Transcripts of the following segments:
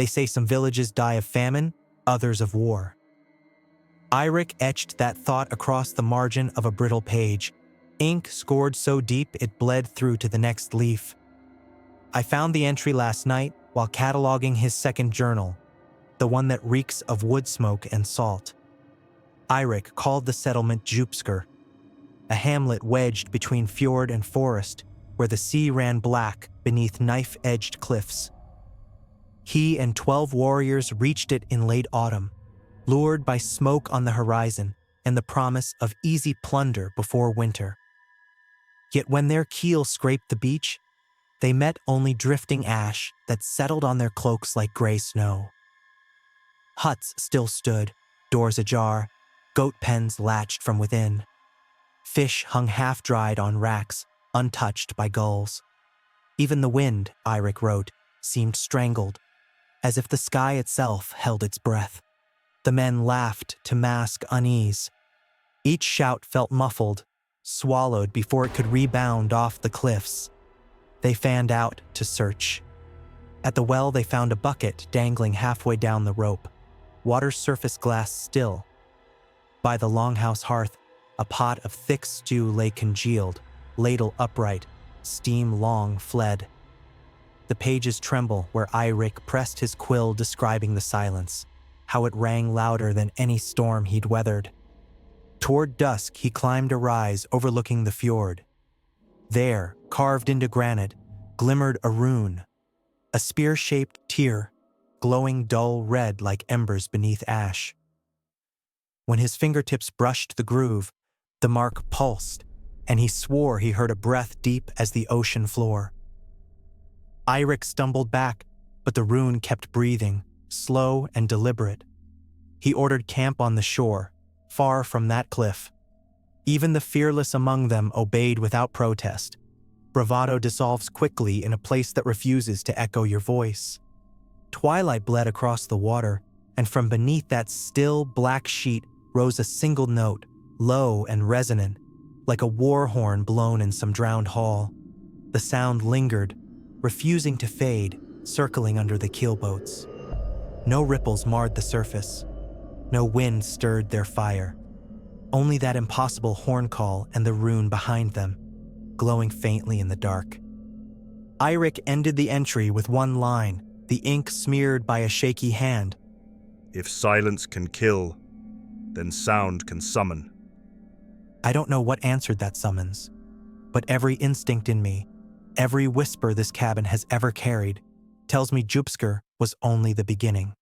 They say some villages die of famine, others of war. Eirik etched that thought across the margin of a brittle page, ink scored so deep it bled through to the next leaf. I found the entry last night while cataloging his second journal, the one that reeks of wood smoke and salt. Eirik called the settlement Djupskr, a hamlet wedged between fjord and forest where the sea ran black beneath knife-edged cliffs. He and 12 warriors reached it in late autumn, lured by smoke on the horizon and the promise of easy plunder before winter. Yet when their keel scraped the beach, they met only drifting ash that settled on their cloaks like gray snow. Huts still stood, doors ajar, goat pens latched from within. Fish hung half-dried on racks, untouched by gulls. Even the wind, Eirik wrote, seemed strangled, as if the sky itself held its breath. The men laughed to mask unease. Each shout felt muffled, swallowed before it could rebound off the cliffs. They fanned out to search. At the well they found a bucket dangling halfway down the rope, water's surface glass still. By the longhouse hearth, a pot of thick stew lay congealed, ladle upright, steam long fled. The pages tremble where Eirik pressed his quill describing the silence, how it rang louder than any storm he'd weathered. Toward dusk he climbed a rise overlooking the fjord. There, carved into granite, glimmered a rune, a spear-shaped tear, glowing dull red like embers beneath ash. When his fingertips brushed the groove, the mark pulsed, and he swore he heard a breath deep as the ocean floor. Eirik stumbled back, but the rune kept breathing, slow and deliberate. He ordered camp on the shore, far from that cliff. Even the fearless among them obeyed without protest. Bravado dissolves quickly in a place that refuses to echo your voice. Twilight bled across the water, and from beneath that still black sheet rose a single note, low and resonant, like a war horn blown in some drowned hall. The sound lingered, refusing to fade, circling under the keelboats. No ripples marred the surface. No wind stirred their fire. Only that impossible horn call and the rune behind them, glowing faintly in the dark. Eirik ended the entry with one line, the ink smeared by a shaky hand. If silence can kill, then sound can summon. I don't know what answered that summons, but every instinct in me, every whisper this cabin has ever carried, tells me Djupskr was only the beginning.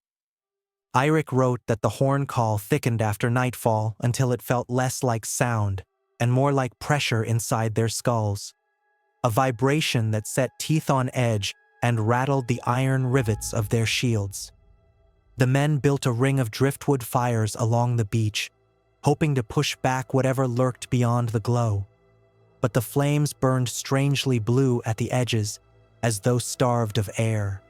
Eirik wrote that the horn call thickened after nightfall until it felt less like sound and more like pressure inside their skulls, a vibration that set teeth on edge and rattled the iron rivets of their shields. The men built a ring of driftwood fires along the beach, hoping to push back whatever lurked beyond the glow. But the flames burned strangely blue at the edges, as though starved of air.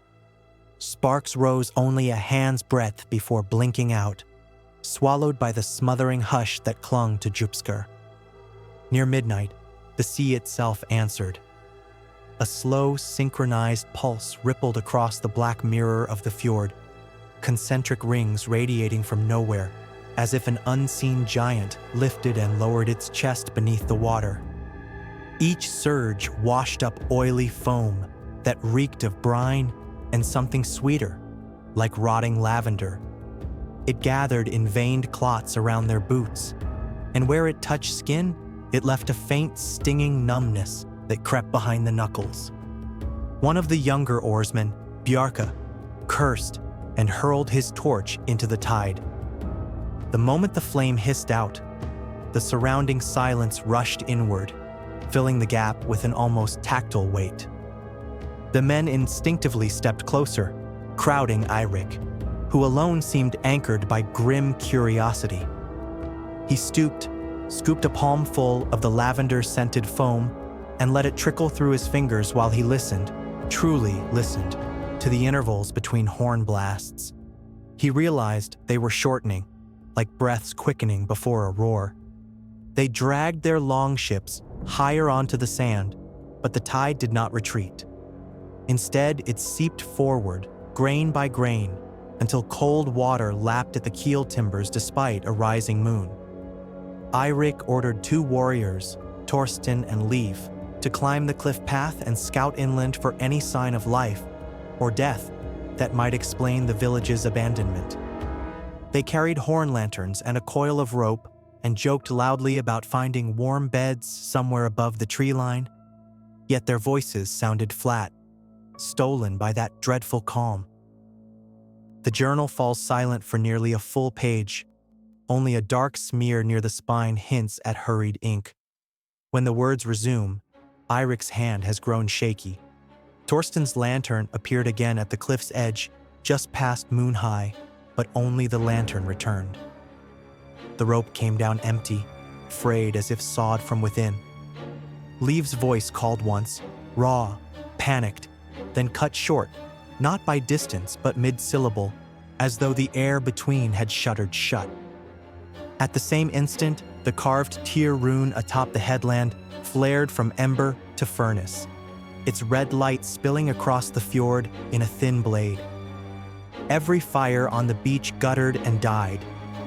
Sparks rose only a hand's breadth before blinking out, swallowed by the smothering hush that clung to Djupskr. Near midnight, the sea itself answered. A slow, synchronized pulse rippled across the black mirror of the fjord, concentric rings radiating from nowhere, as if an unseen giant lifted and lowered its chest beneath the water. Each surge washed up oily foam that reeked of brine and something sweeter, like rotting lavender. It gathered in veined clots around their boots, and where it touched skin, it left a faint stinging numbness that crept behind the knuckles. One of the younger oarsmen, Bjarke, cursed and hurled his torch into the tide. The moment the flame hissed out, the surrounding silence rushed inward, filling the gap with an almost tactile weight. The men instinctively stepped closer, crowding Eirik, who alone seemed anchored by grim curiosity. He stooped, scooped a palmful of the lavender-scented foam, and let it trickle through his fingers while he listened, truly listened, to the intervals between horn blasts. He realized they were shortening, like breaths quickening before a roar. They dragged their longships higher onto the sand, but the tide did not retreat. Instead, it seeped forward, grain by grain, until cold water lapped at the keel timbers despite a rising moon. Eirik ordered 2 warriors, Torsten and Leif, to climb the cliff path and scout inland for any sign of life or death that might explain the village's abandonment. They carried horn lanterns and a coil of rope and joked loudly about finding warm beds somewhere above the tree line, yet their voices sounded flat, stolen by that dreadful calm. The journal falls silent for nearly a full page. Only a dark smear near the spine hints at hurried ink. When the words resume, Eirik's hand has grown shaky. Torsten's lantern appeared again at the cliff's edge, just past moon high, but only the lantern returned. The rope came down empty, frayed as if sawed from within. Leif's voice called once, raw, panicked, then cut short, not by distance but mid-syllable, as though the air between had shuddered shut. At the same instant, the carved tier rune atop the headland flared from ember to furnace, its red light spilling across the fjord in a thin blade. Every fire on the beach guttered and died,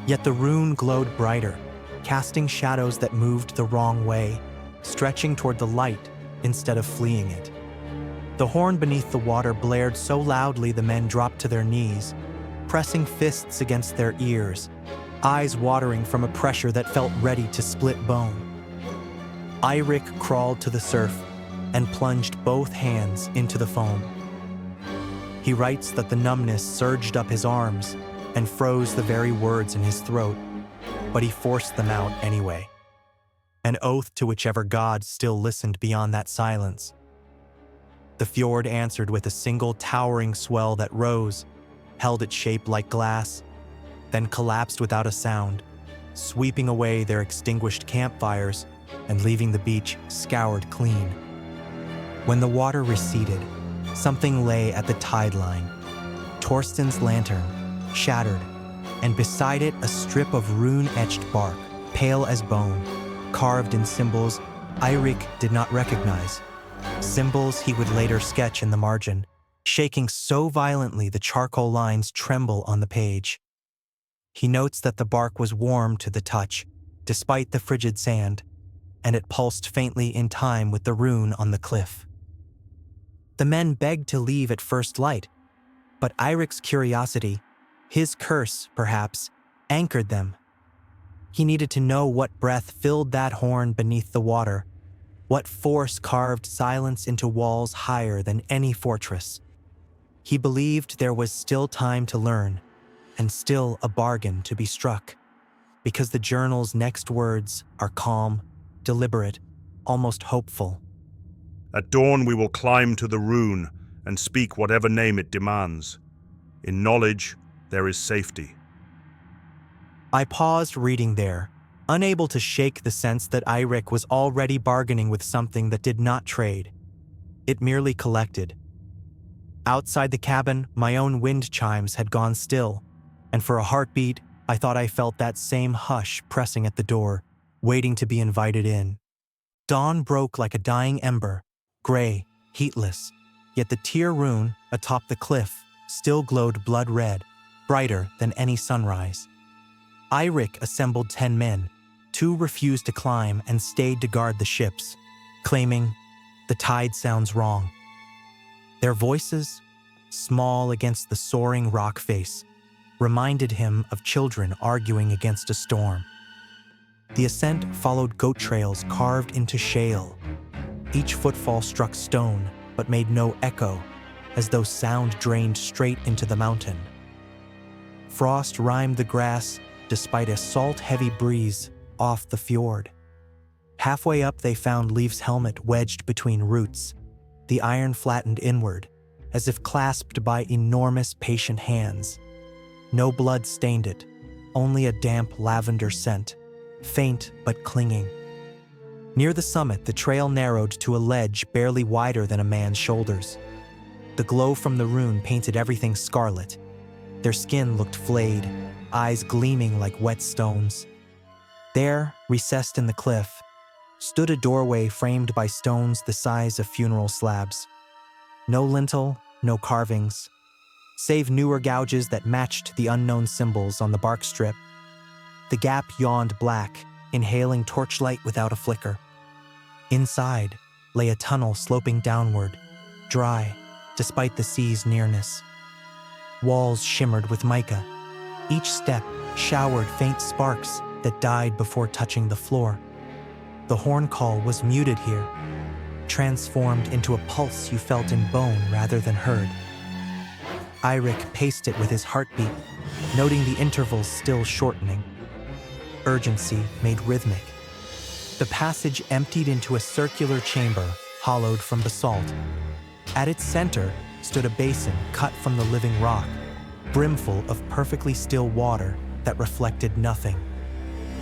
yet the rune glowed brighter, casting shadows that moved the wrong way, stretching toward the light instead of fleeing it. The horn beneath the water blared so loudly the men dropped to their knees, pressing fists against their ears, eyes watering from a pressure that felt ready to split bone. Eirik crawled to the surf and plunged both hands into the foam. He writes that the numbness surged up his arms and froze the very words in his throat, but he forced them out anyway. An oath to whichever god still listened beyond that silence. The fjord answered with a single towering swell that rose, held its shape like glass, then collapsed without a sound, sweeping away their extinguished campfires and leaving the beach scoured clean. When the water receded, something lay at the tide line. Torsten's lantern, shattered, and beside it a strip of rune-etched bark, pale as bone, carved in symbols Eirik did not recognize, symbols he would later sketch in the margin, shaking so violently the charcoal lines tremble on the page. He notes that the bark was warm to the touch, despite the frigid sand, and it pulsed faintly in time with the rune on the cliff. The men begged to leave at first light, but Eirik's curiosity, his curse, perhaps, anchored them. He needed to know what breath filled that horn beneath the water, what force carved silence into walls higher than any fortress. He believed there was still time to learn, and still a bargain to be struck, because the journal's next words are calm, deliberate, almost hopeful. At dawn we will climb to the rune and speak whatever name it demands. In knowledge, there is safety. I paused reading there, unable to shake the sense that Eirik was already bargaining with something that did not trade. It merely collected. Outside the cabin, my own wind chimes had gone still, and for a heartbeat, I thought I felt that same hush pressing at the door, waiting to be invited in. Dawn broke like a dying ember, gray, heatless, yet the tier rune atop the cliff still glowed blood red, brighter than any sunrise. Eirik assembled 10 men. 2 refused to climb and stayed to guard the ships, claiming, "The tide sounds wrong." Their voices, small against the soaring rock face, reminded him of children arguing against a storm. The ascent followed goat trails carved into shale. Each footfall struck stone, but made no echo, as though sound drained straight into the mountain. Frost rimed the grass despite a salt-heavy breeze off the fjord. Halfway up they found Leif's helmet wedged between roots, the iron flattened inward, as if clasped by enormous patient hands. No blood stained it, only a damp lavender scent, faint but clinging. Near the summit, the trail narrowed to a ledge barely wider than a man's shoulders. The glow from the rune painted everything scarlet. Their skin looked flayed, eyes gleaming like wet stones. There, recessed in the cliff, stood a doorway framed by stones the size of funeral slabs. No lintel, no carvings, save newer gouges that matched the unknown symbols on the bark strip. The gap yawned black, inhaling torchlight without a flicker. Inside lay a tunnel sloping downward, dry, despite the sea's nearness. Walls shimmered with mica. Each step showered faint sparks that died before touching the floor. The horn call was muted here, transformed into a pulse you felt in bone rather than heard. Eirik paced it with his heartbeat, noting the intervals still shortening. Urgency made rhythmic. The passage emptied into a circular chamber hollowed from basalt. At its center stood a basin cut from the living rock, brimful of perfectly still water that reflected nothing.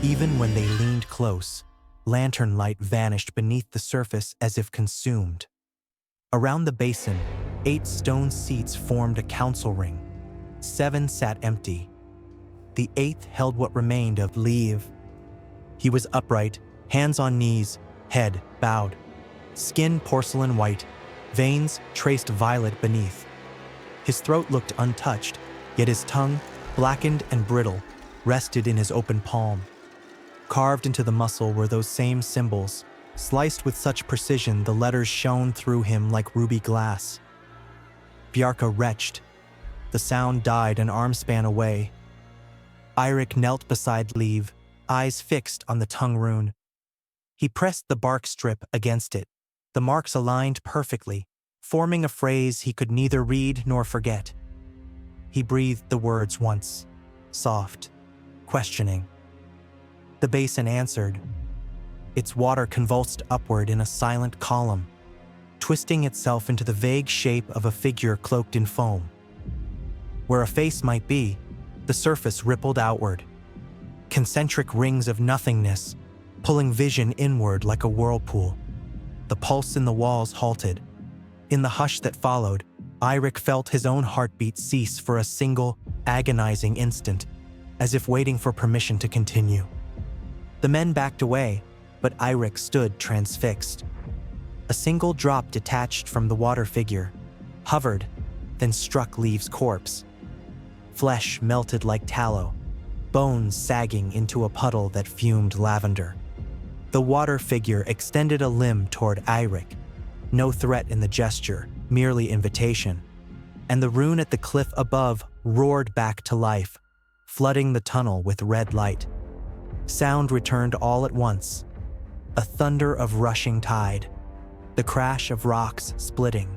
Even when they leaned close, lantern light vanished beneath the surface as if consumed. Around the basin, 8 stone seats formed a council ring. 7 sat empty. The 8th held what remained of Leave. He was upright, hands on knees, head bowed. Skin porcelain white, veins traced violet beneath. His throat looked untouched, yet his tongue, blackened and brittle, rested in his open palm. Carved into the muscle were those same symbols, sliced with such precision the letters shone through him like ruby glass. Bjarka retched. The sound died an arm span away. Eirik knelt beside Leave, eyes fixed on the tongue rune. He pressed the bark strip against it, the marks aligned perfectly, forming a phrase he could neither read nor forget. He breathed the words once, soft, questioning. The basin answered. Its water convulsed upward in a silent column, twisting itself into the vague shape of a figure cloaked in foam. Where a face might be, the surface rippled outward. Concentric rings of nothingness, pulling vision inward like a whirlpool. The pulse in the walls halted. In the hush that followed, Eirik felt his own heartbeat cease for a single, agonizing instant, as if waiting for permission to continue. The men backed away, but Eirik stood transfixed. A single drop detached from the water figure, hovered, then struck Leave's corpse. Flesh melted like tallow, bones sagging into a puddle that fumed lavender. The water figure extended a limb toward Eirik. No threat in the gesture, merely invitation. And the rune at the cliff above roared back to life, flooding the tunnel with red light. Sound returned all at once. A thunder of rushing tide. The crash of rocks splitting.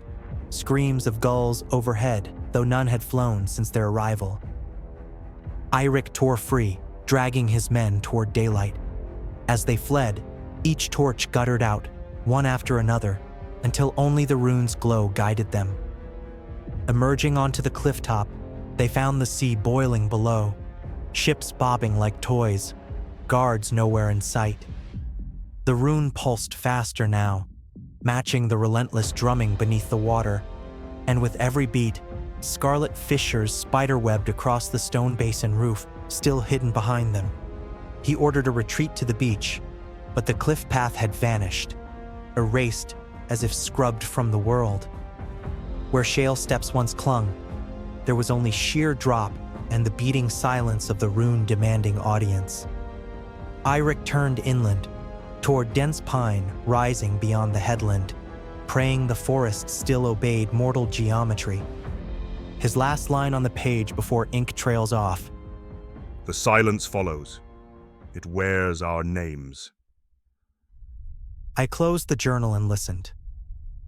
Screams of gulls overhead, though none had flown since their arrival. Eirik tore free, dragging his men toward daylight. As they fled, each torch guttered out, one after another, until only the rune's glow guided them. Emerging onto the clifftop, they found the sea boiling below, ships bobbing like toys, guards nowhere in sight. The rune pulsed faster now, matching the relentless drumming beneath the water, and with every beat, scarlet fissures spiderwebbed across the stone basin roof, still hidden behind them. He ordered a retreat to the beach, but the cliff path had vanished, erased as if scrubbed from the world. Where shale steps once clung, there was only sheer drop and the beating silence of the rune-demanding audience. Eirik turned inland, toward dense pine rising beyond the headland, praying the forest still obeyed mortal geometry. His last line on the page before ink trails off. The silence follows. It wears our names. I closed the journal and listened.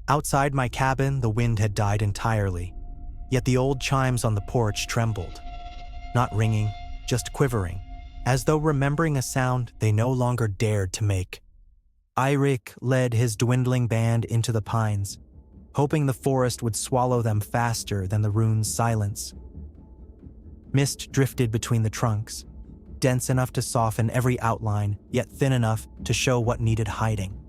Outside my cabin, the wind had died entirely, yet the old chimes on the porch trembled. Not ringing, just quivering, as though remembering a sound they no longer dared to make. Eirik led his dwindling band into the pines, hoping the forest would swallow them faster than the rune's silence. Mist drifted between the trunks, dense enough to soften every outline, yet thin enough to show what needed hiding.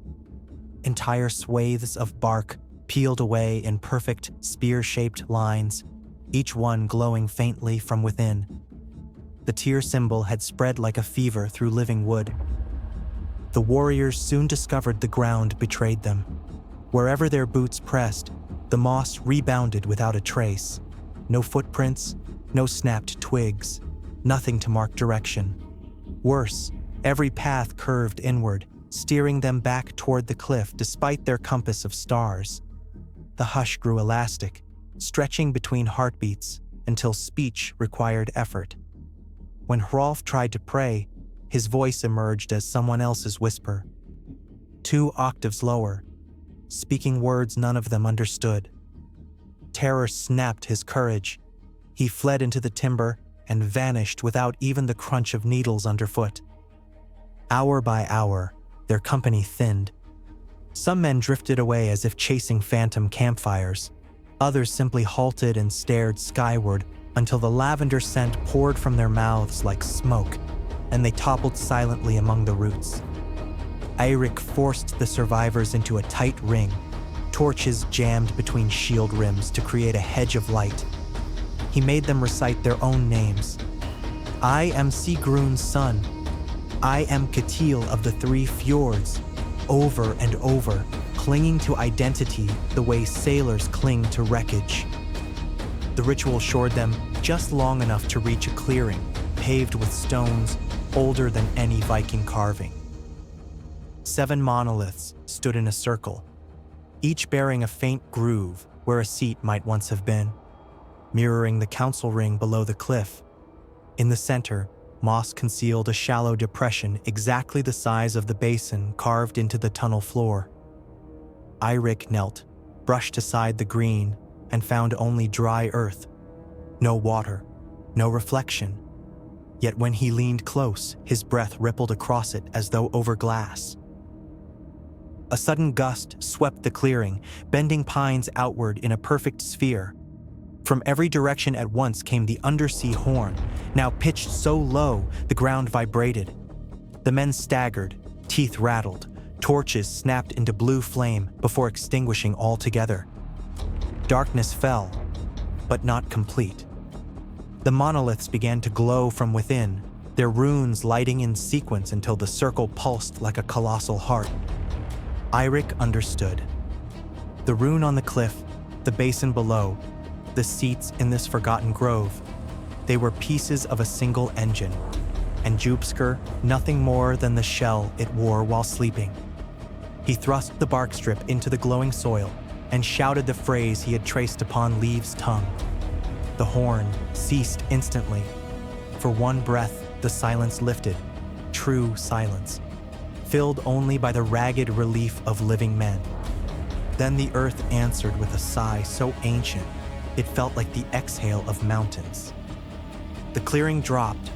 Entire swathes of bark peeled away in perfect, spear-shaped lines, each one glowing faintly from within. The tear symbol had spread like a fever through living wood. The warriors soon discovered the ground betrayed them. Wherever their boots pressed, the moss rebounded without a trace. No footprints, no snapped twigs, nothing to mark direction. Worse, every path curved inward, steering them back toward the cliff despite their compass of stars. The hush grew elastic, stretching between heartbeats until speech required effort. When Hrolf tried to pray, his voice emerged as someone else's whisper, 2 octaves lower, speaking words none of them understood. Terror snapped his courage. He fled into the timber and vanished without even the crunch of needles underfoot. Hour by hour, their company thinned. Some men drifted away as if chasing phantom campfires. Others simply halted and stared skyward until the lavender scent poured from their mouths like smoke, and they toppled silently among the roots. Eirik forced the survivors into a tight ring, torches jammed between shield rims to create a hedge of light. He made them recite their own names. I am Sigrun's son. I am Ketil of the 3 fjords, over and over, clinging to identity the way sailors cling to wreckage. The ritual shored them just long enough to reach a clearing, paved with stones older than any Viking carving. 7 monoliths stood in a circle, each bearing a faint groove where a seat might once have been, mirroring the council ring below the cliff. In the center, moss concealed a shallow depression exactly the size of the basin carved into the tunnel floor. Eirik knelt, brushed aside the green, and found only dry earth. No water, no reflection. Yet when he leaned close, his breath rippled across it as though over glass. A sudden gust swept the clearing, bending pines outward in a perfect sphere. From every direction at once came the undersea horn, now pitched so low the ground vibrated. The men staggered, teeth rattled, torches snapped into blue flame before extinguishing altogether. Darkness fell, but not complete. The monoliths began to glow from within, their runes lighting in sequence until the circle pulsed like a colossal heart. Eirik understood. The rune on the cliff, the basin below, the seats in this forgotten grove, they were pieces of a single engine, and Jupsker nothing more than the shell it wore while sleeping. He thrust the bark strip into the glowing soil and shouted the phrase he had traced upon Leave's tongue. The horn ceased instantly. For one breath, the silence lifted, true silence, filled only by the ragged relief of living men. Then the earth answered with a sigh so ancient, it felt like the exhale of mountains. The clearing dropped,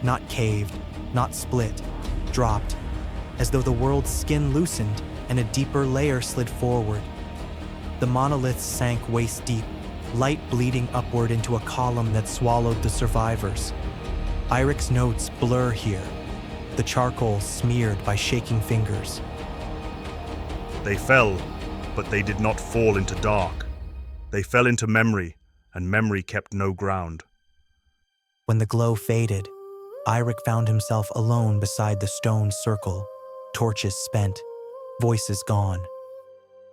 not caved, not split, dropped, as though the world's skin loosened and a deeper layer slid forward. The monoliths sank waist deep, light bleeding upward into a column that swallowed the survivors. Eirik's notes blur here, the charcoal smeared by shaking fingers. They fell, but they did not fall into dark. They fell into memory, and memory kept no ground. When the glow faded, Eirik found himself alone beside the stone circle, torches spent, voices gone.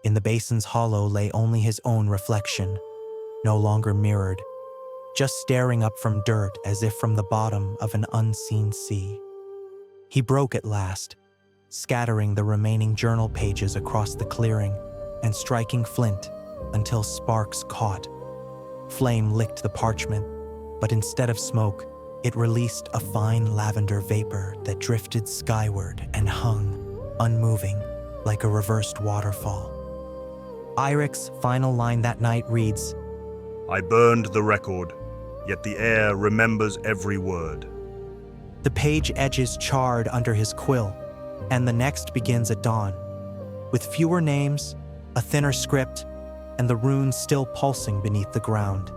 In the basin's hollow lay only his own reflection, no longer mirrored, just staring up from dirt as if from the bottom of an unseen sea. He broke at last, scattering the remaining journal pages across the clearing and striking flint until sparks caught. Flame licked the parchment, but instead of smoke, it released a fine lavender vapor that drifted skyward and hung, unmoving, like a reversed waterfall. Eirik's final line that night reads, I burned the record, yet the air remembers every word. The page edges charred under his quill, and the next begins at dawn, with fewer names, a thinner script, and the runes still pulsing beneath the ground.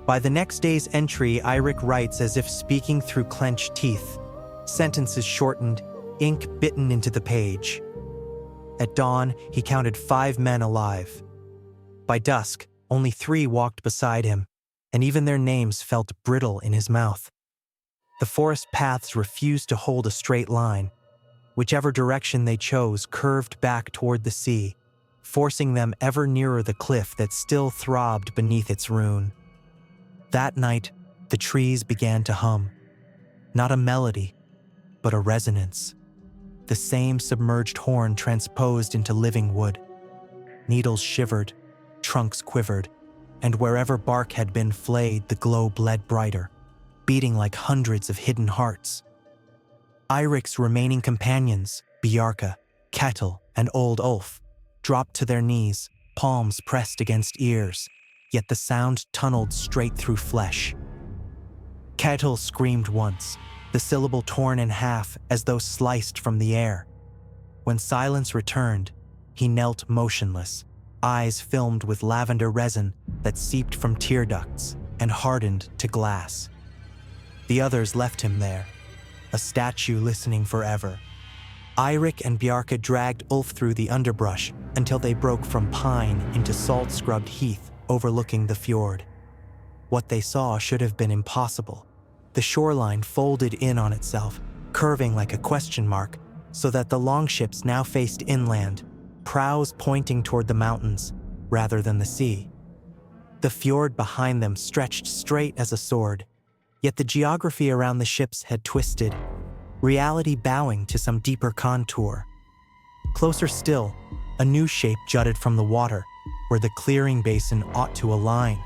By the next day's entry, Eirik writes as if speaking through clenched teeth, sentences shortened, ink bitten into the page. At dawn, he counted 5 men alive. By dusk, only 3 walked beside him, and even their names felt brittle in his mouth. The forest paths refused to hold a straight line. Whichever direction they chose curved back toward the sea, forcing them ever nearer the cliff that still throbbed beneath its rune. That night, the trees began to hum. Not a melody, but a resonance. The same submerged horn transposed into living wood. Needles shivered, trunks quivered, and wherever bark had been flayed, the glow bled brighter, beating like hundreds of hidden hearts. Eirik's remaining companions, Bjarka, Ketil, and Old Ulf, dropped to their knees, palms pressed against ears, yet the sound tunneled straight through flesh. Ketil screamed once, the syllable torn in half as though sliced from the air. When silence returned, he knelt motionless, eyes filmed with lavender resin that seeped from tear ducts and hardened to glass. The others left him there, a statue listening forever. Eirik and Bjarka dragged Ulf through the underbrush until they broke from pine into salt-scrubbed heath overlooking the fjord. What they saw should have been impossible. The shoreline folded in on itself, curving like a question mark, so that the longships now faced inland, prows pointing toward the mountains rather than the sea. The fjord behind them stretched straight as a sword, yet the geography around the ships had twisted, reality bowing to some deeper contour. Closer still, a new shape jutted from the water, where the clearing basin ought to align,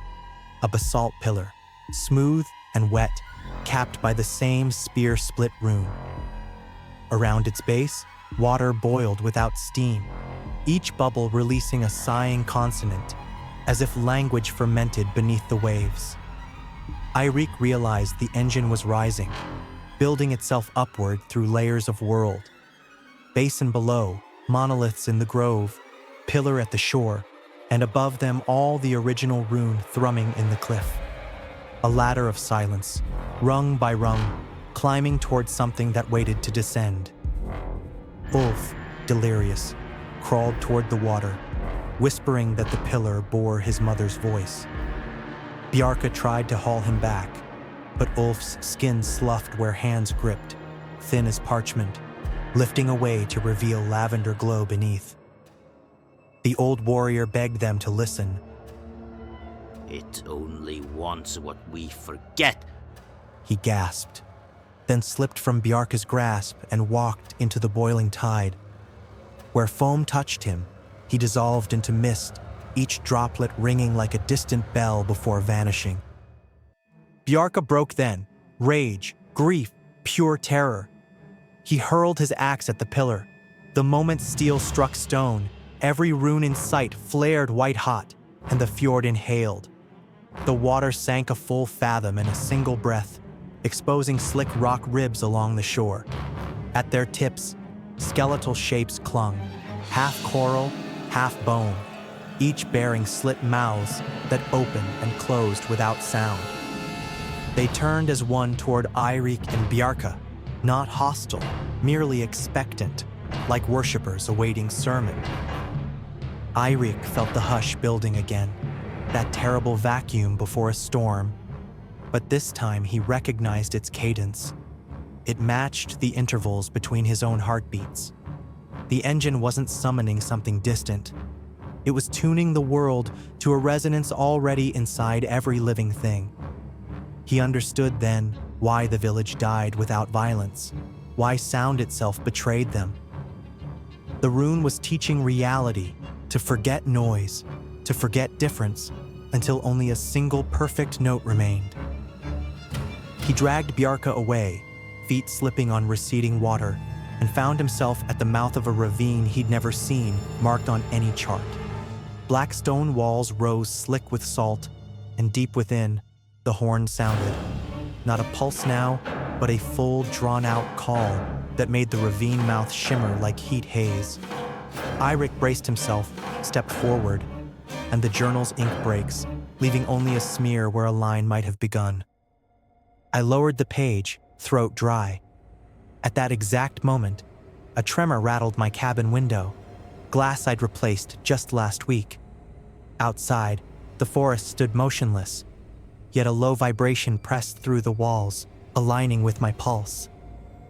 a basalt pillar, smooth and wet, capped by the same spear-split rune. Around its base, water boiled without steam, each bubble releasing a sighing consonant, as if language fermented beneath the waves. Eirik realized the engine was rising, building itself upward through layers of world. Basin below, monoliths in the grove, pillar at the shore, and above them all the original rune thrumming in the cliff. A ladder of silence, rung by rung, climbing towards something that waited to descend. Ulf, delirious, crawled toward the water, whispering that the pillar bore his mother's voice. Bjarka tried to haul him back, but Ulf's skin sloughed where hands gripped, thin as parchment, lifting away to reveal lavender glow beneath. The old warrior begged them to listen. "It only wants what we forget," he gasped, then slipped from Bjarka's grasp and walked into the boiling tide. Where foam touched him, he dissolved into mist, each droplet ringing like a distant bell before vanishing. Bjarka broke then, rage, grief, pure terror. He hurled his axe at the pillar. The moment steel struck stone, every rune in sight flared white-hot, and the fjord inhaled. The water sank a full fathom in a single breath, exposing slick rock ribs along the shore. At their tips, skeletal shapes clung, half coral, half bone, each bearing slit mouths that opened and closed without sound. They turned as one toward Eirik and Bjarka, not hostile, merely expectant, like worshippers awaiting sermon. Eirik felt the hush building again, that terrible vacuum before a storm, but this time he recognized its cadence. It matched the intervals between his own heartbeats. The engine wasn't summoning something distant. It was tuning the world to a resonance already inside every living thing. He understood then why the village died without violence, why sound itself betrayed them. The rune was teaching reality to forget noise, to forget difference, until only a single perfect note remained. He dragged Bjarka away, feet slipping on receding water, and found himself at the mouth of a ravine he'd never seen marked on any chart. Black stone walls rose slick with salt, and deep within, the horn sounded. Not a pulse now, but a full, drawn-out call that made the ravine mouth shimmer like heat haze. Eirik braced himself, stepped forward, and the journal's ink breaks, leaving only a smear where a line might have begun. I lowered the page, throat dry. At that exact moment, a tremor rattled my cabin window, glass I'd replaced just last week. Outside, the forest stood motionless, yet a low vibration pressed through the walls, aligning with my pulse.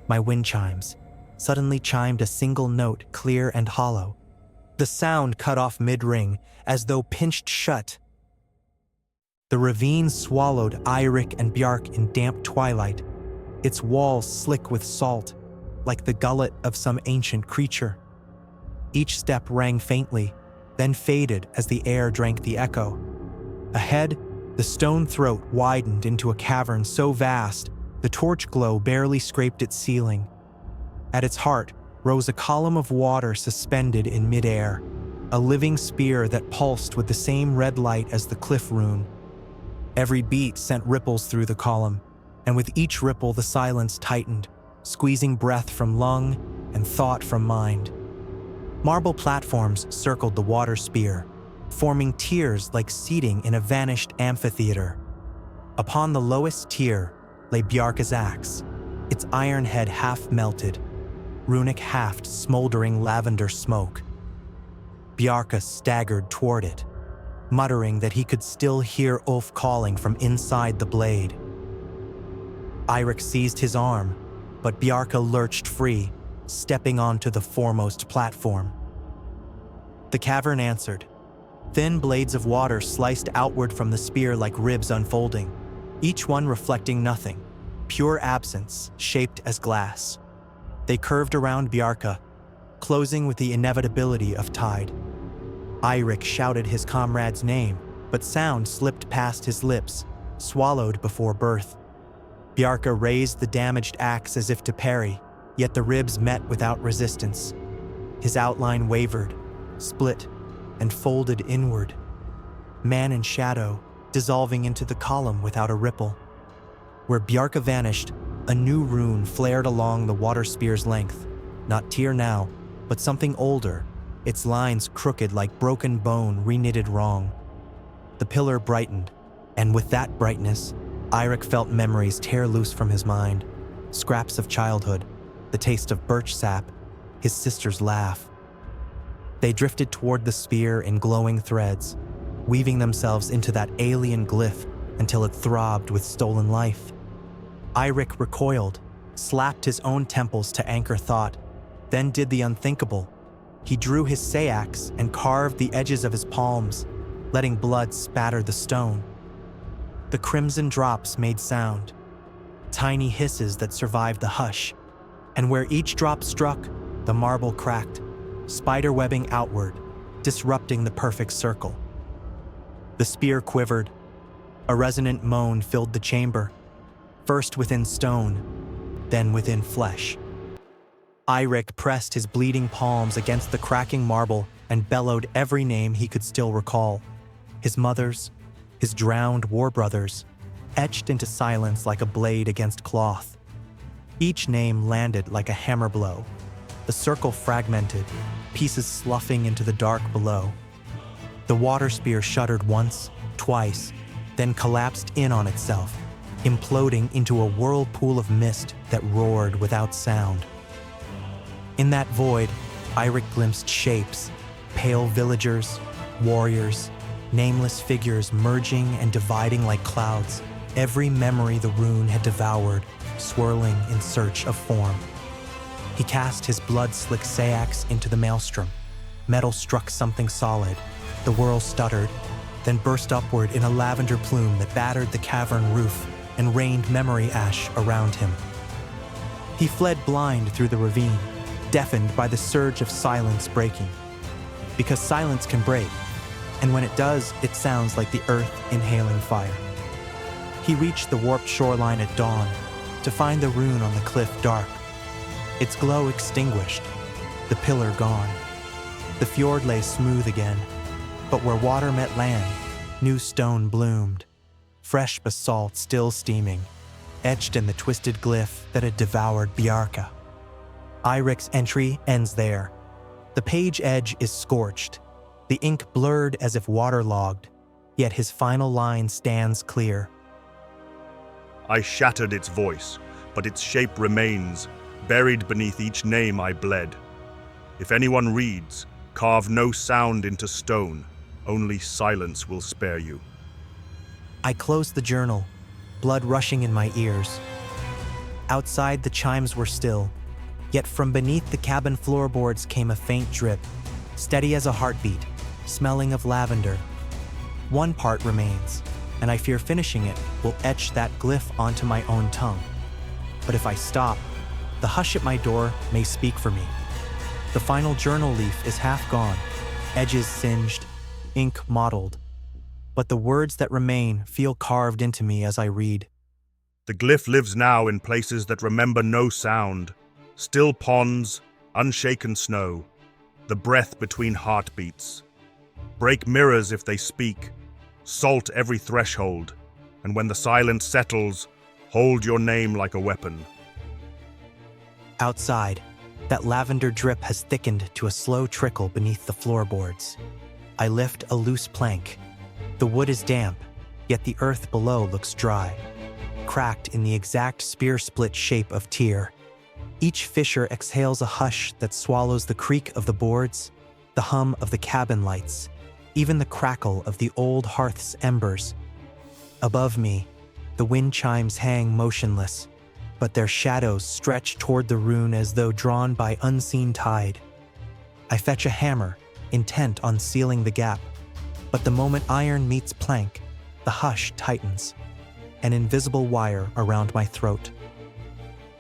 My wind chimes suddenly chimed a single note, clear and hollow. The sound cut off mid-ring, as though pinched shut. The ravine swallowed Eirik and Bjark in damp twilight, its walls slick with salt, like the gullet of some ancient creature. Each step rang faintly, then faded as the air drank the echo. Ahead, the stone throat widened into a cavern so vast, the torch glow barely scraped its ceiling. At its heart rose a column of water suspended in midair, a living spear that pulsed with the same red light as the cliff rune. Every beat sent ripples through the column, and with each ripple the silence tightened, squeezing breath from lung and thought from mind. Marble platforms circled the water spear, forming tiers like seating in a vanished amphitheater. Upon the lowest tier lay Bjarka's axe, its iron head half melted, runic haft smoldering lavender smoke. Bjarka staggered toward it, muttering that he could still hear Ulf calling from inside the blade. Eirik seized his arm, but Bjarka lurched free, stepping onto the foremost platform. The cavern answered. Thin blades of water sliced outward from the spear like ribs unfolding, each one reflecting nothing, pure absence shaped as glass. They curved around Bjarka, closing with the inevitability of tide. Eirik shouted his comrade's name, but sound slipped past his lips, swallowed before birth. Bjarka raised the damaged axe as if to parry, yet the ribs met without resistance. His outline wavered, split, and folded inward. Man in shadow, dissolving into the column without a ripple. Where Bjarka vanished, a new rune flared along the water spear's length, not Tyr now, but something older, its lines crooked like broken bone reknitted wrong. The pillar brightened, and with that brightness, Eirik felt memories tear loose from his mind, scraps of childhood, the taste of birch sap, his sister's laugh. They drifted toward the spear in glowing threads, weaving themselves into that alien glyph until it throbbed with stolen life. Eirik recoiled, slapped his own temples to anchor thought, then did the unthinkable. He drew his sayax and carved the edges of his palms, letting blood spatter the stone. The crimson drops made sound, tiny hisses that survived the hush, and where each drop struck, the marble cracked, spiderwebbing outward, disrupting the perfect circle. The spear quivered. A resonant moan filled the chamber, first within stone, then within flesh. Eirik pressed his bleeding palms against the cracking marble and bellowed every name he could still recall. His mother's, his drowned war brothers, etched into silence like a blade against cloth. Each name landed like a hammer blow. The circle fragmented, pieces sloughing into the dark below. The water spear shuddered once, twice, then collapsed in on itself, imploding into a whirlpool of mist that roared without sound. In that void, Eirik glimpsed shapes, pale villagers, warriors, nameless figures merging and dividing like clouds, every memory the rune had devoured, swirling in search of form. He cast his blood-slick sayax into the maelstrom. Metal struck something solid. The whirl stuttered, then burst upward in a lavender plume that battered the cavern roof and rained memory ash around him. He fled blind through the ravine, deafened by the surge of silence breaking. Because silence can break, and when it does, it sounds like the earth inhaling fire. He reached the warped shoreline at dawn to find the rune on the cliff dark. Its glow extinguished, the pillar gone. The fjord lay smooth again, but where water met land, new stone bloomed, fresh basalt still steaming, etched in the twisted glyph that had devoured Bjarka. Eirik's entry ends there. The page edge is scorched, the ink blurred as if waterlogged, yet his final line stands clear. I shattered its voice, but its shape remains, buried beneath each name I bled. If anyone reads, carve no sound into stone, only silence will spare you. I closed the journal, blood rushing in my ears. Outside, the chimes were still, yet from beneath the cabin floorboards came a faint drip, steady as a heartbeat, smelling of lavender. One part remains, and I fear finishing it will etch that glyph onto my own tongue. But if I stop, the hush at my door may speak for me. The final journal leaf is half gone, edges singed, ink mottled. But the words that remain feel carved into me as I read. The glyph lives now in places that remember no sound, still ponds, unshaken snow, the breath between heartbeats. Break mirrors if they speak, salt every threshold, and when the silence settles, hold your name like a weapon. Outside, that lavender drip has thickened to a slow trickle beneath the floorboards. I lift a loose plank. The wood is damp, yet the earth below looks dry, cracked in the exact spear-split shape of tear. Each fissure exhales a hush that swallows the creak of the boards, the hum of the cabin lights, even the crackle of the old hearth's embers. Above me, the wind chimes hang motionless, but their shadows stretch toward the rune as though drawn by unseen tide. I fetch a hammer, intent on sealing the gap, but the moment iron meets plank, the hush tightens, an invisible wire around my throat.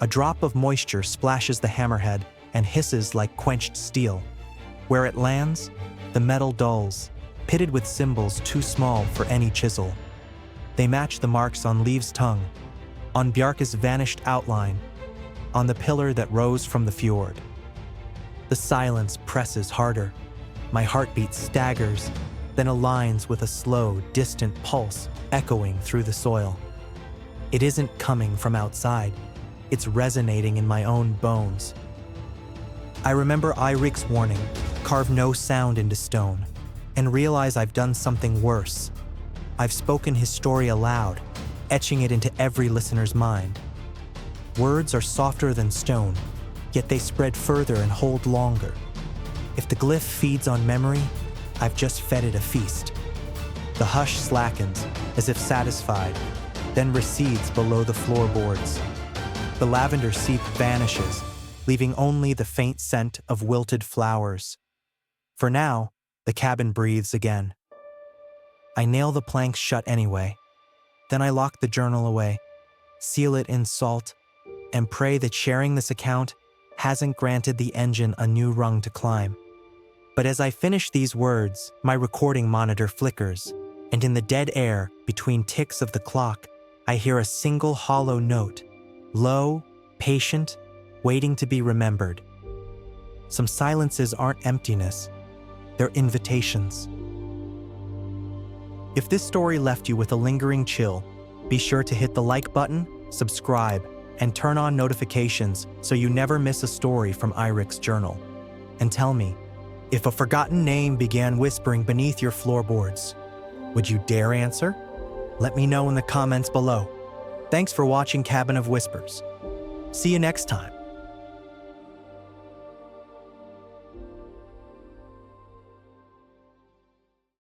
A drop of moisture splashes the hammerhead and hisses like quenched steel. Where it lands, the metal dulls, pitted with symbols too small for any chisel. They match the marks on Leave's tongue, on Bjarke's vanished outline, on the pillar that rose from the fjord. The silence presses harder. My heartbeat staggers, then aligns with a slow, distant pulse echoing through the soil. It isn't coming from outside. It's resonating in my own bones. I remember Eirik's warning, carve no sound into stone, and realize I've done something worse. I've spoken his story aloud, etching it into every listener's mind. Words are softer than stone, yet they spread further and hold longer. If the glyph feeds on memory, I've just fed it a feast. The hush slackens, as if satisfied, then recedes below the floorboards. The lavender seep vanishes, leaving only the faint scent of wilted flowers. For now, the cabin breathes again. I nail the planks shut anyway. Then I lock the journal away, seal it in salt, and pray that sharing this account hasn't granted the engine a new rung to climb. But as I finish these words, my recording monitor flickers, and in the dead air between ticks of the clock, I hear a single hollow note, low, patient, waiting to be remembered. Some silences aren't emptiness, they're invitations. If this story left you with a lingering chill, be sure to hit the like button, subscribe, and turn on notifications so you never miss a story from Eirik's journal. And tell me, if a forgotten name began whispering beneath your floorboards, would you dare answer? Let me know in the comments below. Thanks for watching Cabin of Whispers. See you next time.